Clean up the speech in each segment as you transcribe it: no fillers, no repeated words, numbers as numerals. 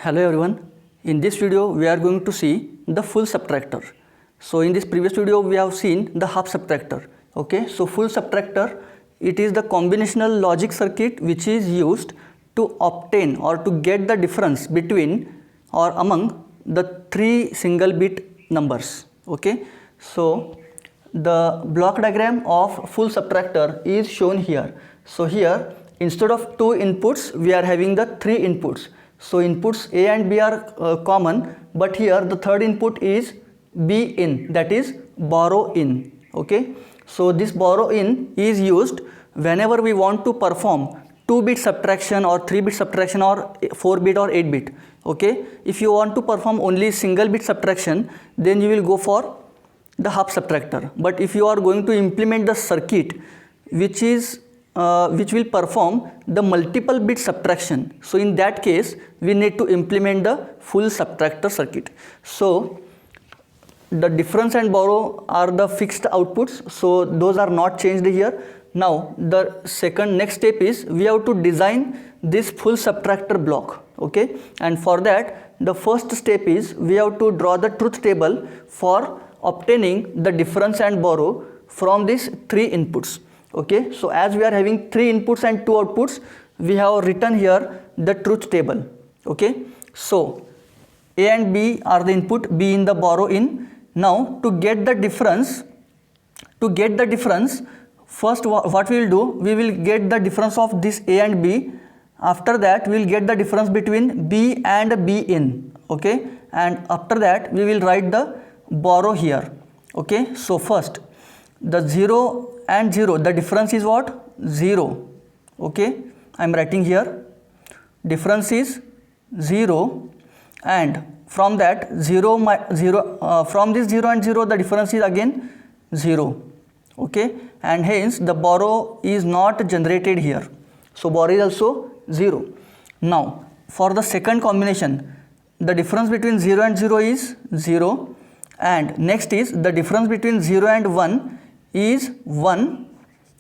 Hello everyone. In this video we are going to see the full subtractor. So in this previous video we have seen the half subtractor. Okay, so full subtractor, it is the combinational logic circuit which is used to obtain or to get the difference between or among the three single bit numbers. Okay, so the block diagram of full subtractor is shown here. So here instead of two inputs we are having the three inputs. So inputs A and B are common, but here the third input is B in, that is borrow in. Okay, so this borrow in is used whenever we want to perform 2-bit subtraction or 3-bit subtraction or 4-bit or 8-bit. Okay, if you want to perform only single bit subtraction, then you will go for the half subtractor. But if you are going to implement the circuit which will perform the multiple bit subtraction, so in that case we need to implement the full subtractor circuit. So the difference and borrow are the fixed outputs, so those are not changed here. Now the next step is we have to design this full subtractor block. Okay, and for that the first step is we have to draw the truth table for obtaining the difference and borrow from these three inputs. Okay, so as we are having three inputs and two outputs, we have written here the truth table. Okay, so A and B are the input, B in the borrow in. Now to get the difference, first what we will do, we will get the difference of this A and B. After that we will get the difference between B and B in. Okay, and after that we will write the borrow here. Okay, so first the 0 and 0, the difference is what? 0. Okay, I am writing here difference is 0, and from that from this 0 and 0 the difference is again 0. Okay, and hence the borrow is not generated here, so borrow is also 0. Now for the second combination, the difference between 0 and 0 is 0, and next is the difference between 0 and 1 is 1,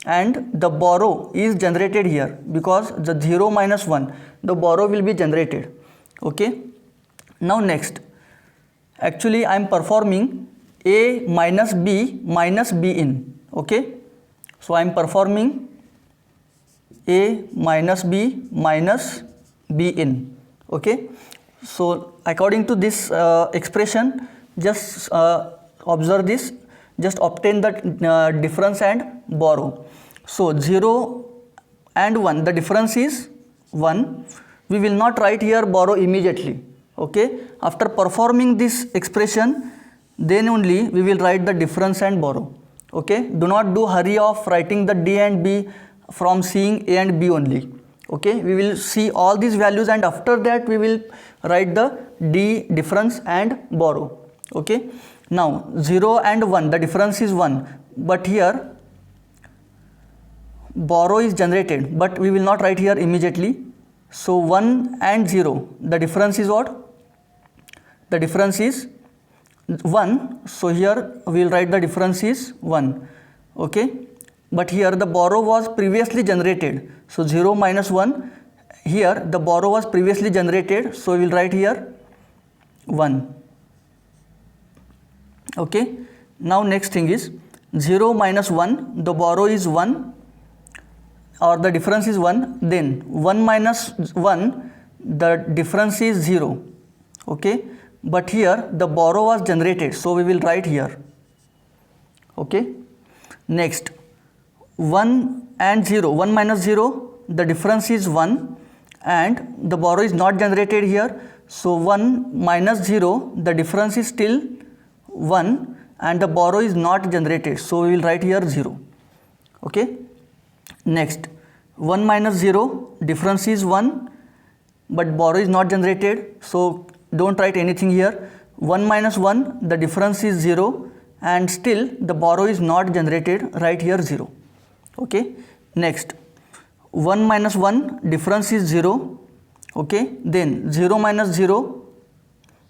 and the borrow is generated here because the 0 minus 1, the borrow will be generated. Okay, now next, actually I am performing A minus B in. Okay, so I am performing A minus B in. Okay, so according to this expression, just observe this, just obtain the difference and borrow. So 0 and 1, the difference is 1. We will not write here borrow immediately. Okay, after performing this expression, then only we will write the difference and borrow. Okay, do not do hurry of writing the D and B from seeing A and B only. Okay, we will see all these values and after that we will write the D, difference and borrow. Okay, now 0 and 1, the difference is 1, but here borrow is generated, but we will not write here immediately. So 1 and 0, the difference is what? The difference is 1, so here we will write the difference is 1. Okay, but here the borrow was previously generated, so 0 minus 1, here the borrow was previously generated, so we will write here 1. Okay, now next thing is 0 minus 1, the borrow is 1 or the difference is 1, then 1 minus 1, the difference is 0. Okay, but here the borrow was generated, so we will write here. Okay, next 1 and 0, 1 minus 0, the difference is 1 and the borrow is not generated here, so 1 minus 0, the difference is still 1 and the borrow is not generated, so we will write here 0. Okay, next 1 minus 0, difference is 1 but borrow is not generated, so don't write anything here. 1 minus 1, the difference is 0 and still the borrow is not generated, write here 0. Okay, next 1 minus 1, difference is 0. Okay, then 0 minus 0,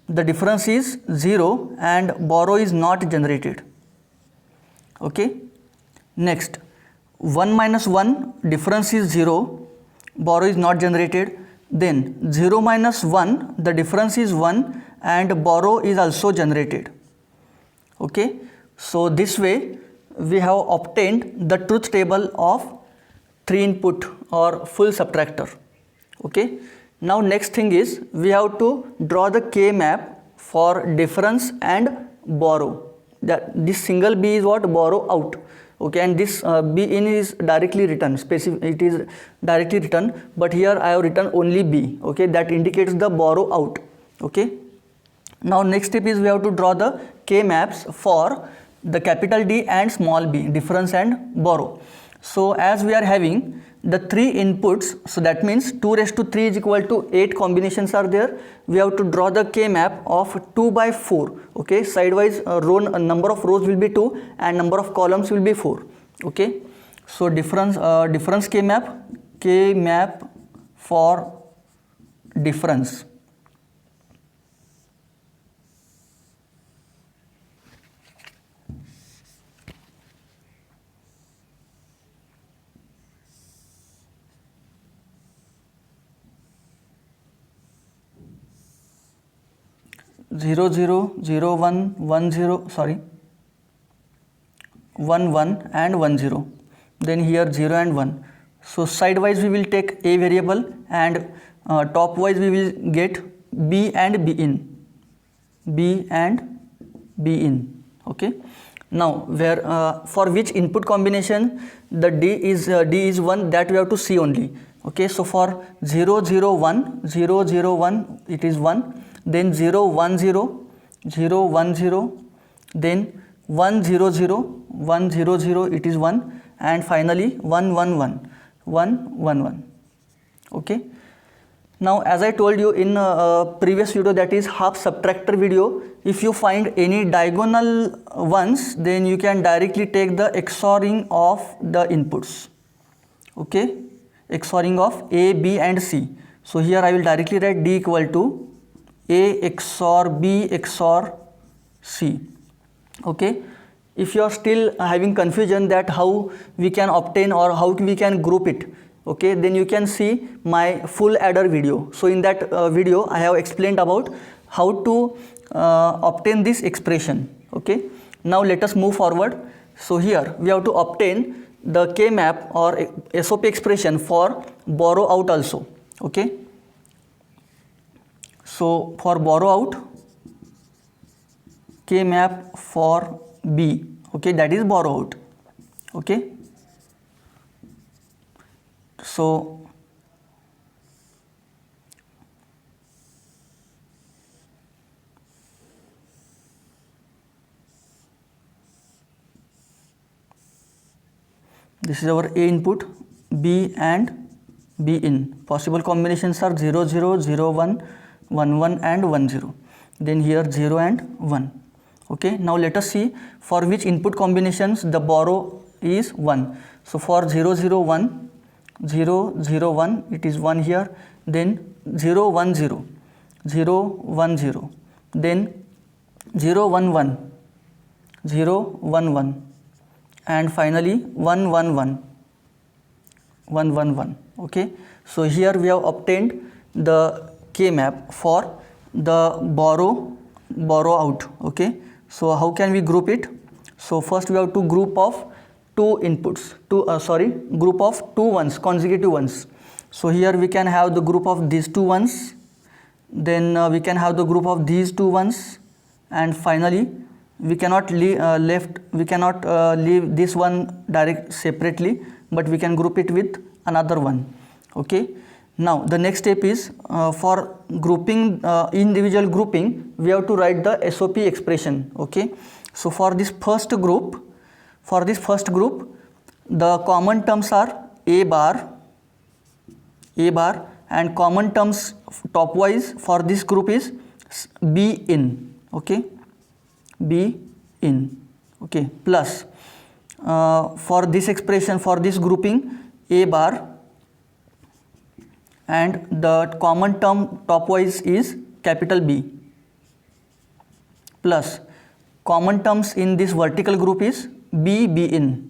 the difference is 0 and borrow is not generated. Okay, next 1 minus 1, difference is 0, borrow is not generated. then 0 minus 1, the difference is 1, and borrow is also generated. Okay, so this way we have obtained the truth table of 3 input or full subtractor. Okay, now next thing is we have to draw the K map for difference and borrow. That this single B is what? Borrow out. Okay, and this B in is directly written, it is directly written, but here I have written only B. Okay, that indicates the borrow out. Okay, now next step is we have to draw the K maps for the capital D and small b, difference and borrow. So as we are having the 3 inputs, so that means 2 raised to 3 is equal to 8 combinations are there. We have to draw the K map of 2 by 4. Okay, sidewise number of rows will be 2 and number of columns will be 4. Okay, so difference K map for difference. Zero zero zero one 10 sorry 1 1 and 1 0, then here 0 and 1. So sidewise we will take a variable and top wise we will get b and b in. Okay, now where for which input combination the d is 1, that we have to see only. Okay, so for 0 0 1 it is 1, then 0 1 0 then 1 0 0 it is 1, and finally 1 1 1. Okay, now as I told you in previous video, that is half subtractor video, if you find any diagonal ones, then you can directly take the XORing of the inputs. Okay, XORing of A, B and C. So here I will directly write D equal to A XOR B XOR C. Okay, if you are still having confusion that how we can obtain or how we can group it, okay, then you can see my full adder video. So in that video I have explained about how to obtain this expression. Okay, now let us move forward. So here we have to obtain the K map or SOP expression for borrow out also. Okay, so for borrow out, K map for B, okay, that is borrow out. Okay, so this is our A input, B and B in. Possible combinations are 0 0 0 1 1 1 and 1 0, then here 0 and 1. Okay, now let us see for which input combinations the borrow is 1. So for 0 0 1 it is 1 here, then 0 1 0 then 0 1 1 and finally 1 1 1. Okay, so here we have obtained the K map for the borrow out. Okay, so how can we group it? So first we have to group of 2 inputs, group of 2 ones, consecutive ones. So here we can have the group of these 2 ones, then we can have the group of these 2 ones, and finally we cannot leave this one direct separately, but we can group it with another one. Okay, now the next step is for grouping, individual grouping, we have to write the SOP expression. Okay, so for this first group, the common terms are A bar, and common terms top wise for this group is B in. Okay, B in. Okay, plus for this expression, for this grouping, A bar, and the common term top wise is capital B, plus common terms in this vertical group is B in.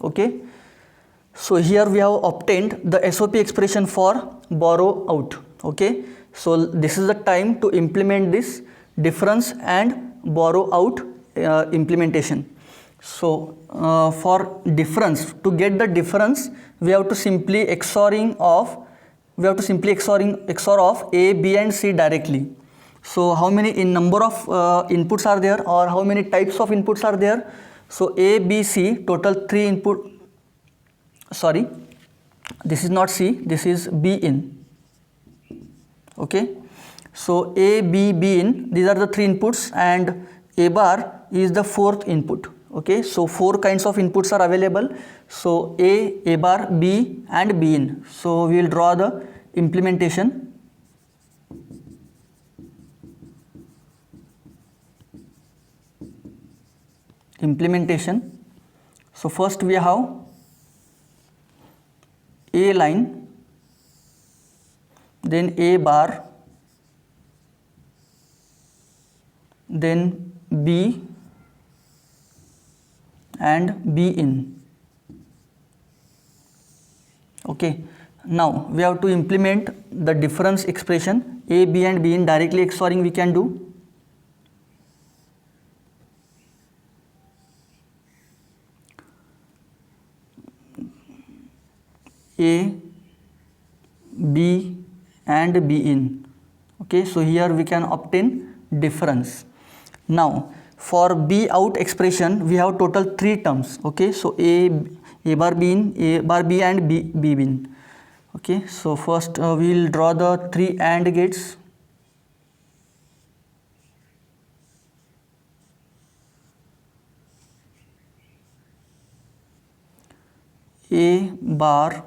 Okay, So here we have obtained the SOP expression for borrow out. Okay, so this is the time to implement this difference and borrow out implementation. So for difference, to get the difference, we have to simply XOR of A, B and C directly. So how many in number of inputs are there, or how many types of inputs are there? So A, B, C, total 3 input. Sorry, this is not C, this is B in. Okay, so A, B, B in, these are the 3 inputs, and A bar is the 4th input. Okay, so 4 kinds of inputs are available. So A bar, B and B in. So we will draw the implementation. So first we have A line, then A bar, then B and B in. Okay, now we have to implement the difference expression. A, B and B in directly XORing we can do. A, B and B in. Okay, so here we can obtain difference. Now for B out expression we have total 3 terms. Okay, so A bar B in, A bar B and B in. Okay, so first we will draw the 3 AND gates. A bar,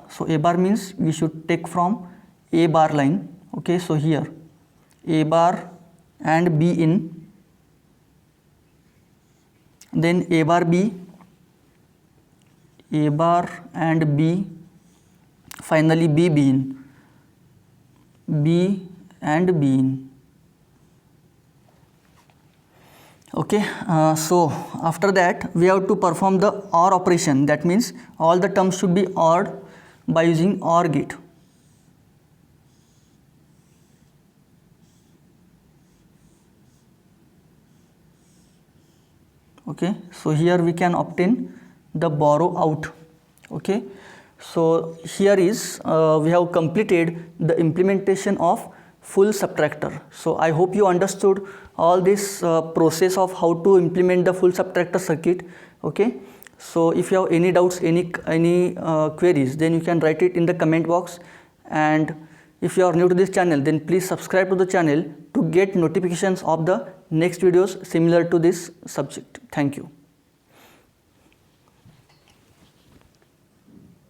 so A bar means we should take from A bar line. Okay, so here A bar and B in, then A bar B, A bar and B, finally B in, B and B in. Okay, so after that we have to perform the OR operation. That means all the terms should be ORed by using OR gate. Okay, so here we can obtain the borrow out. Okay, so here is we have completed the implementation of full subtractor. So I hope you understood all this process of how to implement the full subtractor circuit. Okay, so if you have any doubts, any queries, then you can write it in the comment box. And if you are new to this channel, then please subscribe to the channel to get notifications of the next videos similar to this subject. Thank you.